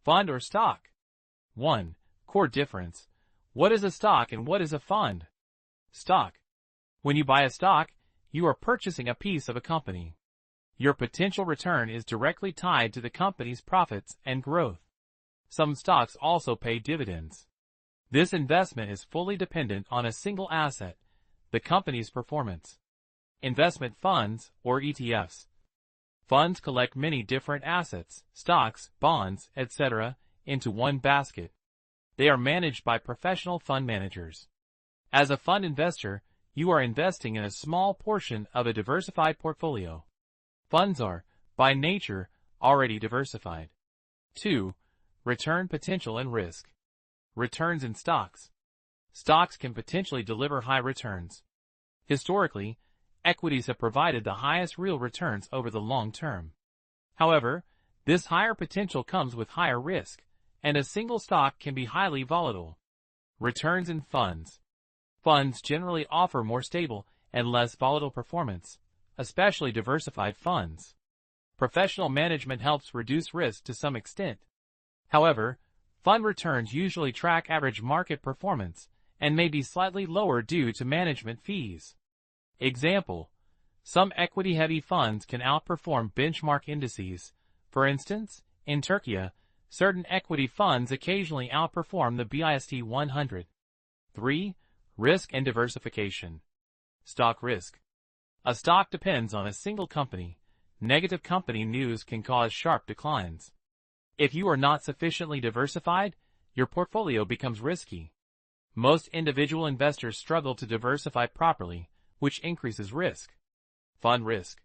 Fund or stock? 1. Core difference. What is a stock and what is a fund? Stock. When you buy a stock, you are purchasing a piece of a company. Your potential return is directly tied to the company's profits and growth. Some stocks also pay dividends. This investment is fully dependent on a single asset, the company's performance. Investment funds, or ETFs. Funds collect many different assets, stocks, bonds, etc., into one basket. They are managed by professional fund managers. As a fund investor, you are investing in a small portion of a diversified portfolio. Funds are, by nature, already diversified. 2. Return potential and risk. Returns in stocks. Stocks can potentially deliver high returns. Historically, equities have provided the highest real returns over the long term. However, this higher potential comes with higher risk, and a single stock can be highly volatile. Returns in funds. Funds generally offer more stable and less volatile performance, especially diversified funds. Professional management helps reduce risk to some extent. However, fund returns usually track average market performance and may be slightly lower due to management fees. Example: some equity-heavy funds can outperform benchmark indices. For instance, in Turkey, certain equity funds occasionally outperform the BIST 100. 3. Risk and diversification. Stock risk. A stock depends on a single company. Negative company news can cause sharp declines. If you are not sufficiently diversified, your portfolio becomes risky. Most individual investors struggle to diversify properly, which increases risk. Fund risk.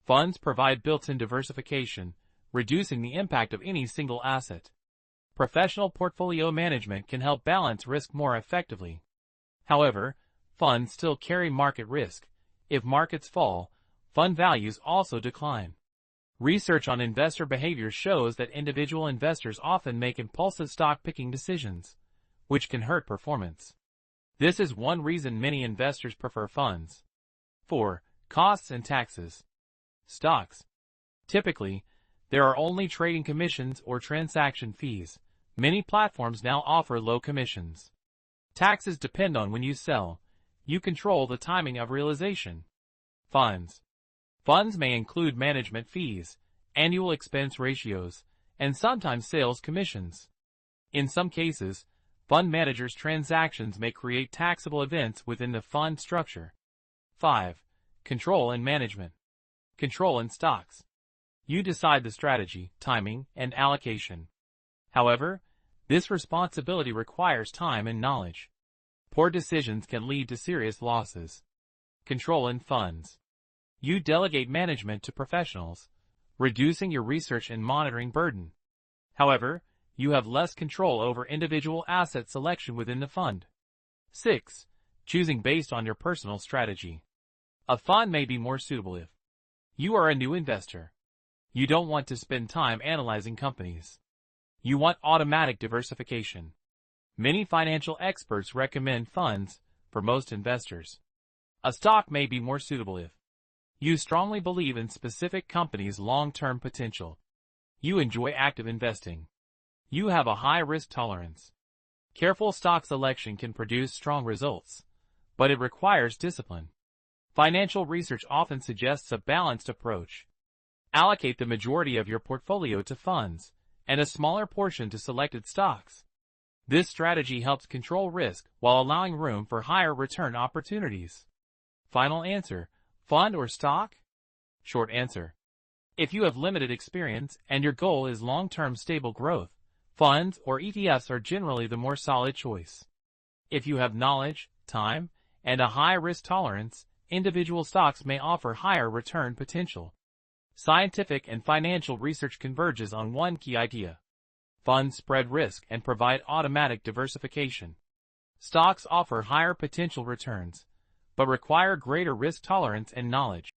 Funds provide built-in diversification, reducing the impact of any single asset. Professional portfolio management can help balance risk more effectively. However, funds still carry market risk. If markets fall, fund values also decline. Research on investor behavior shows that individual investors often make impulsive stock-picking decisions, which can hurt performance. This is one reason many investors prefer funds. 4. Costs and taxes. Stocks. Typically, there are only trading commissions or transaction fees. Many platforms now offer low commissions. Taxes depend on when you sell. You control the timing of realization. Funds. Funds may include management fees, annual expense ratios, and sometimes sales commissions. In some cases, fund managers' transactions may create taxable events within the fund structure. 5. Control and management. Control in stocks. You decide the strategy, timing, and allocation. However, this responsibility requires time and knowledge. Poor decisions can lead to serious losses. Control in funds. You delegate management to professionals, reducing your research and monitoring burden. However, you have less control over individual asset selection within the fund. 6. Choosing based on your personal strategy. A fund may be more suitable if you are a new investor. You don't want to spend time analyzing companies. You want automatic diversification. Many financial experts recommend funds for most investors. A stock may be more suitable if you strongly believe in specific companies' long-term potential. You enjoy active investing. You have a high risk tolerance. Careful stock selection can produce strong results, but it requires discipline. Financial research often suggests a balanced approach. Allocate the majority of your portfolio to funds and a smaller portion to selected stocks. This strategy helps control risk while allowing room for higher return opportunities. Final answer: fund or stock? Short answer: if you have limited experience and your goal is long-term stable growth, funds or ETFs are generally the more solid choice. If you have knowledge, time, and a high risk tolerance, individual stocks may offer higher return potential. Scientific and financial research converges on one key idea. Funds spread risk and provide automatic diversification. Stocks offer higher potential returns, but require greater risk tolerance and knowledge.